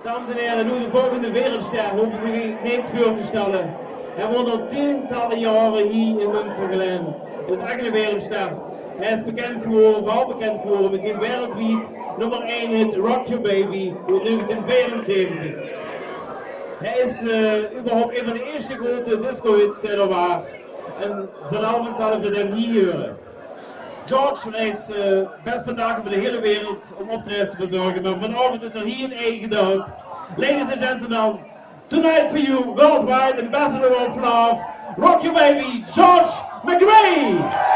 Dames en heren, nu de volgende wereldster hoeven u niet voor te stellen. Hij woont al tientallen jaren hier in Münsterglen. Hij is echt een wereldster. Hij is bekend geworden, vooral bekend geworden met die wereldwijd nummer 1 hit Rock Your Baby uit 1974. Hij is überhaupt een van de eerste grote disco-hits die er waren. En vanavond zullen we hem hier horen. George reist best vandaag over de hele wereld om optredens te verzorgen, maar vanavond is er hier in eigen dorp. Ladies and gentlemen, tonight for you, worldwide ambassador of love, Rock Your Baby, George McRae!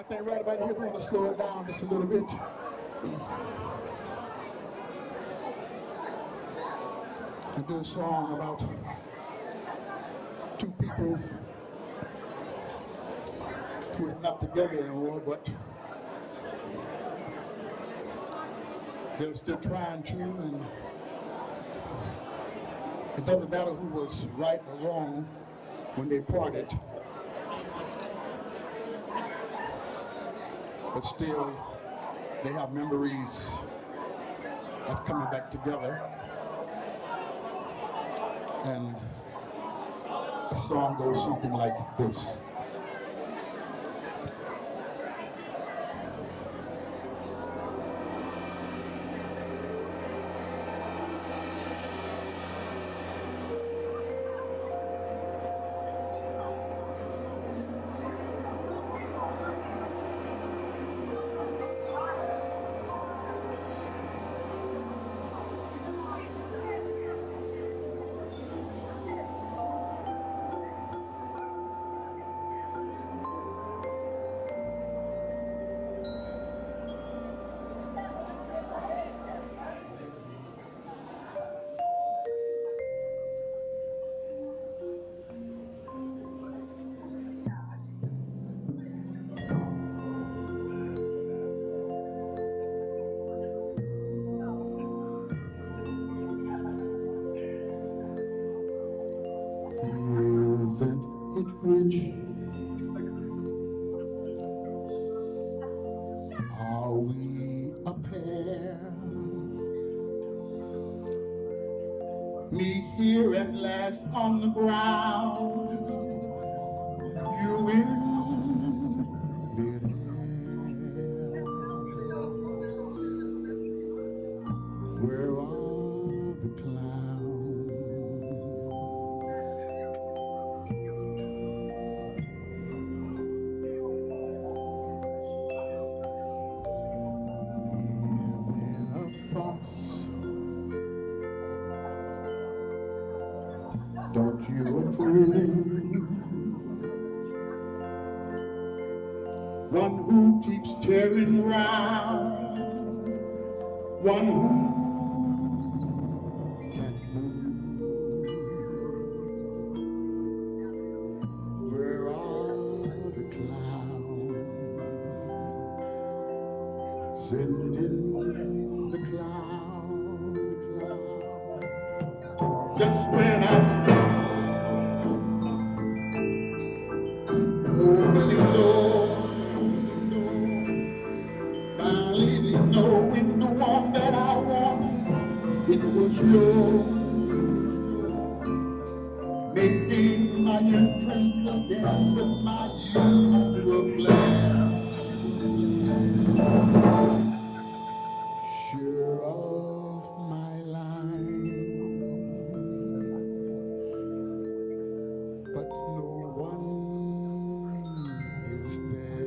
I think right about here we're going to slow it down just a little bit. And do a song about two people who is not together anymore, but they're still trying to, and it doesn't matter who was right or wrong when they parted, but still they have memories of coming back together. And the song goes something like this. Isn't it rich? Are we a pair? Me here at last on the ground, you in midair. Where are the clouds? Don't you approve? One who keeps tearing round, one who can't move. Where are the clouds? Send in the cloud, just when I stop. Knowing the one that I wanted, it was yours, making my entrance again with my usual glare. Sure of my lines, but no one is there.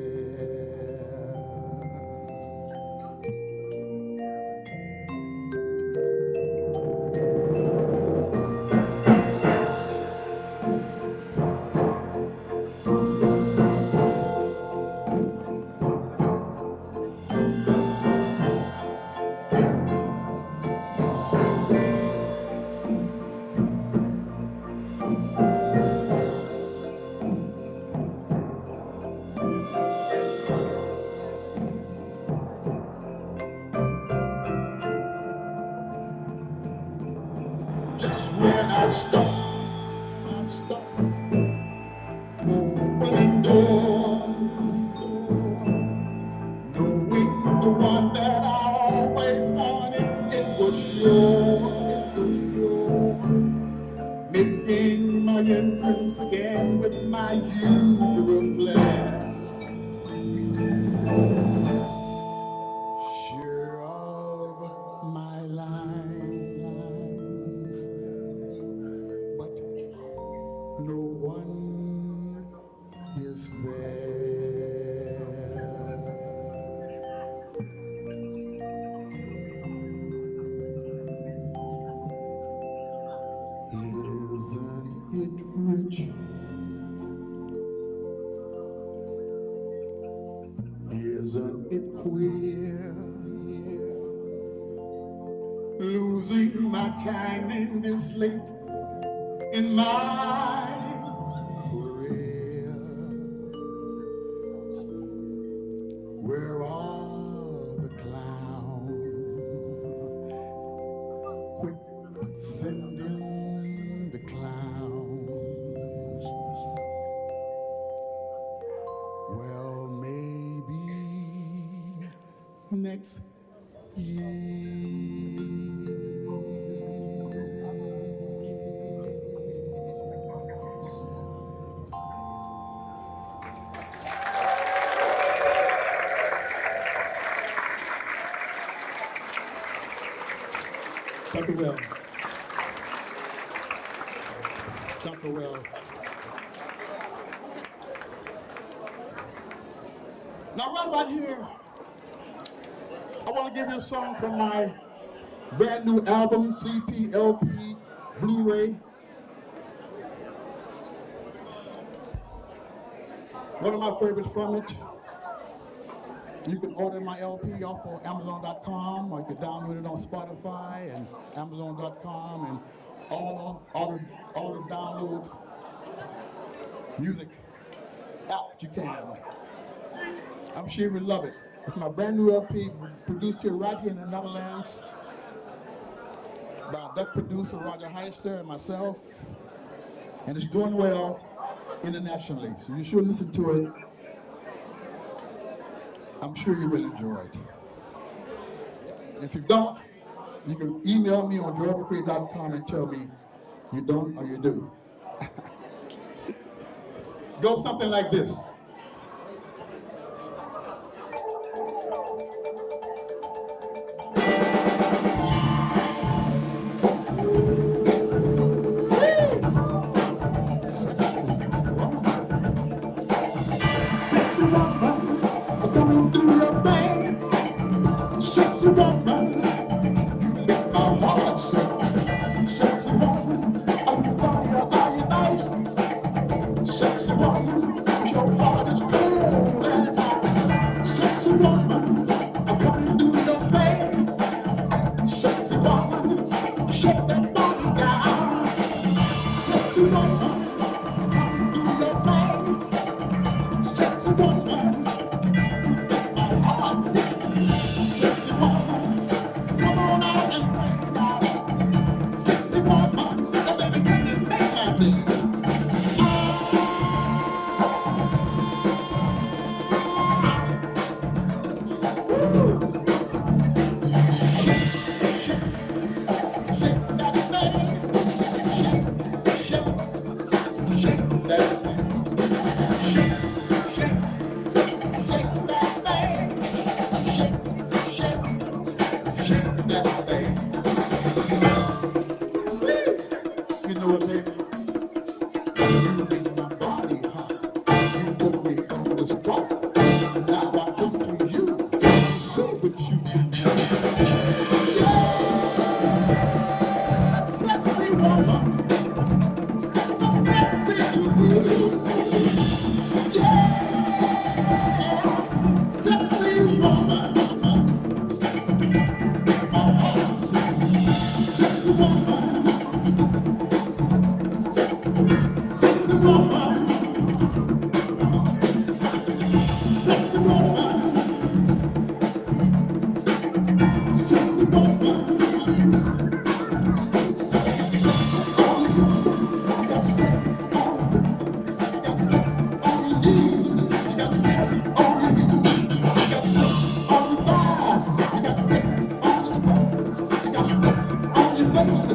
When I stop opening doors, knowing the one that I always wanted, it was yours, making my entrance again with my usual glare. Sure of my lines, Isn't it queer? Losing my time in this late in my career. Where are the clowns? Quick sending the clowns. Well, maybe next year. Dr. Well. Dr. Well. Now, right about here, I want to give you a song from my brand new album, CP, LP, Blu-ray. One of my favorites from it. You can order my LP off of Amazon.com, or you can download it on Spotify and Amazon.com and all the download music apps you can. I'm sure you will love it. It's my brand new LP, produced here right here in the Netherlands by Dutch producer Roger Heister and myself, and it's doing well internationally. So you should listen to it. I'm sure you will enjoy it. If you don't, you can email me on joelmccree.com and tell me you don't or you do. Go something like this. Coming through your bag, sexy woman, you make my heart sing. Sexy woman, are you funny or are you nice? Sexy woman, your heart is cold as ice. Sexy woman, I'm coming through your bag. Sexy woman, shake that body down. Sexy woman, coming through your bag. Sexy woman. Sexy woman, come on out and play now. Sexy woman, oh baby, can you make my day? Shake, shake, shake that thing. Shake, shake, shake that thing. Shake, shake, shake that thing. Shake, shake, shake that thing. You know what, baby? You make my body hot. You put me on the spot. Now I look to you to say what you do. Yeah, sexy woman, so sexy to me. Yeah, sexy woman. Sexy woman, sexy woman, sexy woman, sexy woman. All you got sex on you. Got sex on your knees. You got sex on your knees. You got sex on your thighs. You got sex on your spine. You got sex on your face.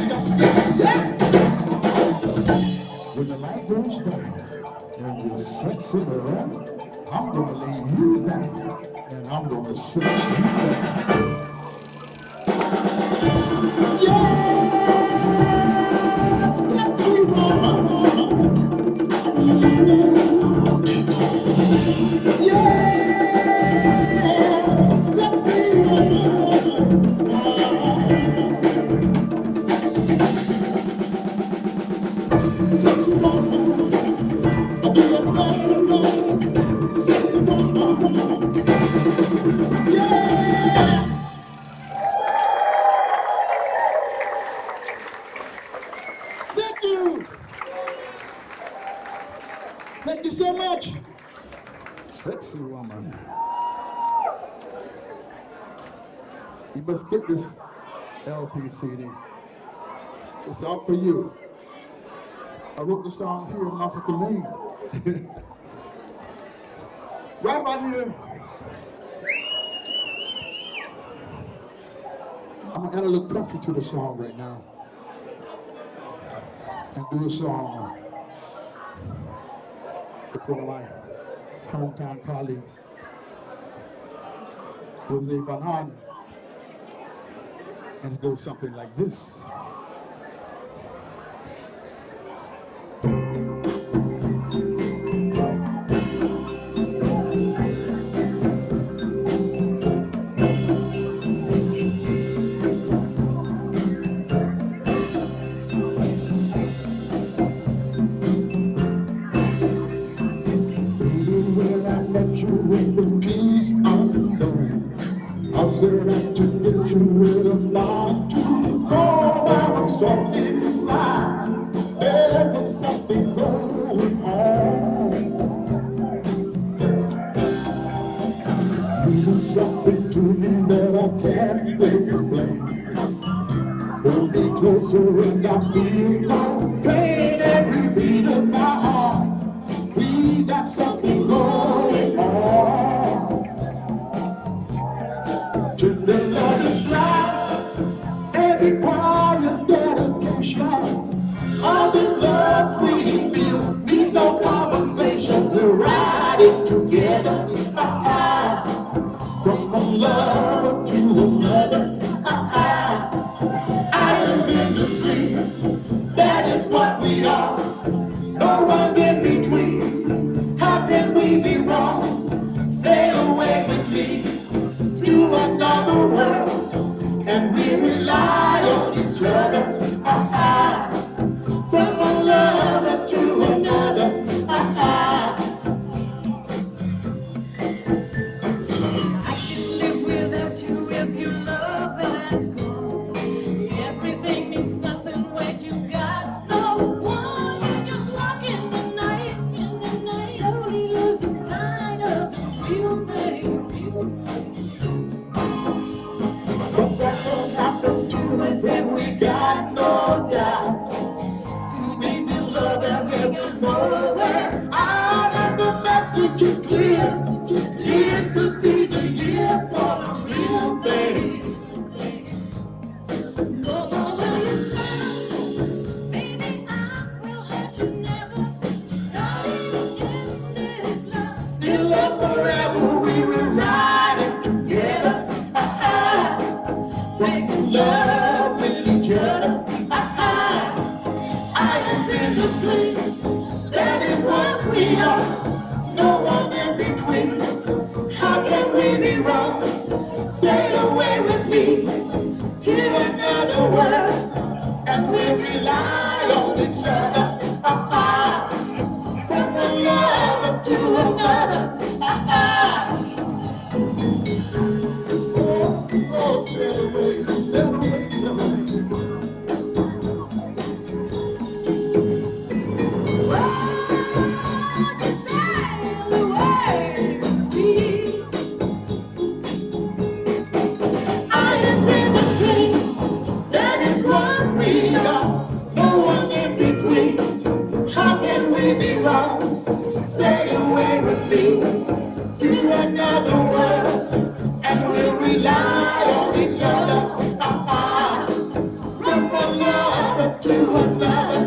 You got sex, yeah. When the light goes down and you're sexing around, I'm gonna lay you down and I'm gonna sex you down. Yeah, sexy woman. Yeah, sexy woman. Sexy woman. Thank you. Thank you so much. Sexy woman. You must get this LP CD. It's out for you. I wrote the song here in Massacre Lane. Right about here. I'm gonna add a little country to the song right now. And do a song with one of my hometown colleagues, Jose Van. And it goes something like this. With the peace unknown, I said I to get you with a lot to go. There was something inside, there was something going on. You do something to me that I can't explain. Hold me closer and I feel no pain. Every beat of my heart, we got something going on. To the love is right, and requires dedication. All this love we feel needs no conversation. We're riding together, from one lover to another. Islands in the street, that is what we are. No one in between. How can we be wrong? Sail away with me to another world, and we rely on each other. From one lover to another. I can live without you if your love has gone. Everything means nothing when you got no one. You just walk in the night, only losing sight of the real thing, But that's what happened to us, and we got no doubt. To deep in love and we can nowhere out, and the message is clear. This could be the year for the real thing. No more will you cry. Baby, I will hurt you never. Starting in this love. In love forever, we will ride it together. Making love with each other. Islands in the street, that is what we are. No one in between. How can we be wrong? Sail away with me to another world, and we rely on each other. From one lover to another. Oh, sail away, sail away, sail away. Just sail away with me. Islands in the street, that is what we are. No one in between. How can we be wrong? Sail away with me to another world, and we'll rely on each other. From one lover to another.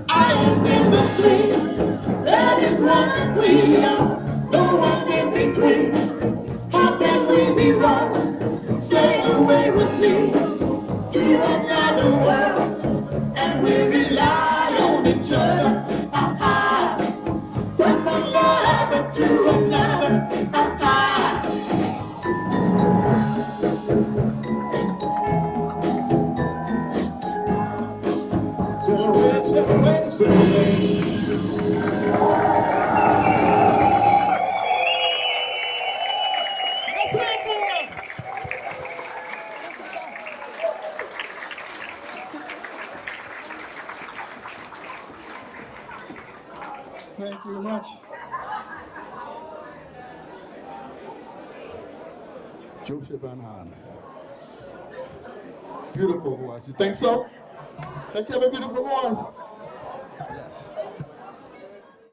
Islands in the street, that is what we are. No one in between. How can we be wrong? Sail away with me to another world, and we rely on each other. From one lover to another. Sail away, sail away, sail away. Thank you very much. Joseph Van Hahn. Beautiful voice. You think so? Does she have a beautiful voice?